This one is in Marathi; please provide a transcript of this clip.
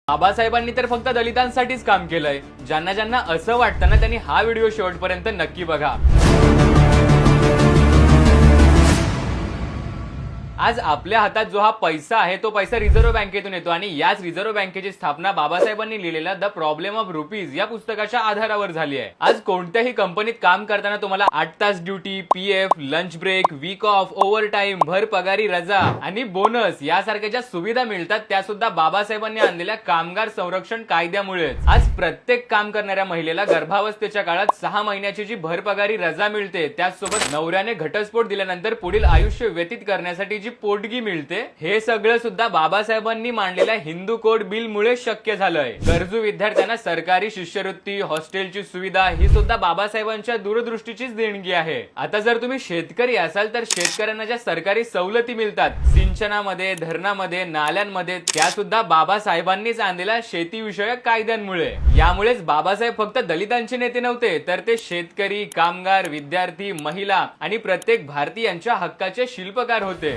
बाबासाहेबांनी तर फक्त दलितांसाठीच काम केलंय. ज्यांना ज्यांना असं वाटतं ना त्यांनी हा व्हिडिओ शेवटपर्यंत नक्की बघा. आज आपल्या हातात जो हा पैसा आहे तो पैसा रिझर्व्ह बँकेतून येतो आणि याच रिझर्व्ह बँकेची स्थापना बाबासाहेबांनी लिहिलेल्या द प्रॉब्लेम ऑफ रुपीज या पुस्तकाच्या आधारावर झाली आहे. आज कोणत्याही कंपनीत काम करताना तुम्हाला 8 तास duty, PF, lunch break, week off, overtime, भर पगारी रजा आणि बोनस यासारख्या ज्या सुविधा मिळतात त्या सुद्धा बाबासाहेबांनी आणलेल्या कामगार संरक्षण कायद्यामुळे. आज प्रत्येक काम करणाऱ्या महिलेला गर्भावस्थेच्या काळात 6 महिन्याची जी भर पगारी रजा मिळते, त्याचसोबत नवऱ्याने घटस्फोट दिल्यानंतर पुढील आयुष्य व्यतीत करण्यासाठी पोटगी मिळते, हे सगळं सुद्धा बाबासाहेबांनी मांडलेल्या हिंदू कोड बिल मुळे शक्य झालंय. गरजू विद्यार्थ्यांना सरकारी शिष्यवृत्ती, हॉस्टेलची सुविधा ही सुद्धा बाबासाहेबांच्या दूरदृष्टीचीच देणगी आहे. आता जर तुम्ही शेतकरी असाल तर शेतकऱ्यांना ज्या सरकारी सवलती मिळतात सिंचनामध्ये, धरणामध्ये, नाल्यांमध्ये, त्या सुद्धा बाबासाहेबांनीच आणलेल्या शेतीविषयक कायद्यांमुळे. यामुळेच बाबासाहेब फक्त दलितांचे नेते नव्हते तर ते शेतकरी, कामगार, विद्यार्थी, महिला आणि प्रत्येक भारतीयांच्या हक्काचे शिल्पकार होते.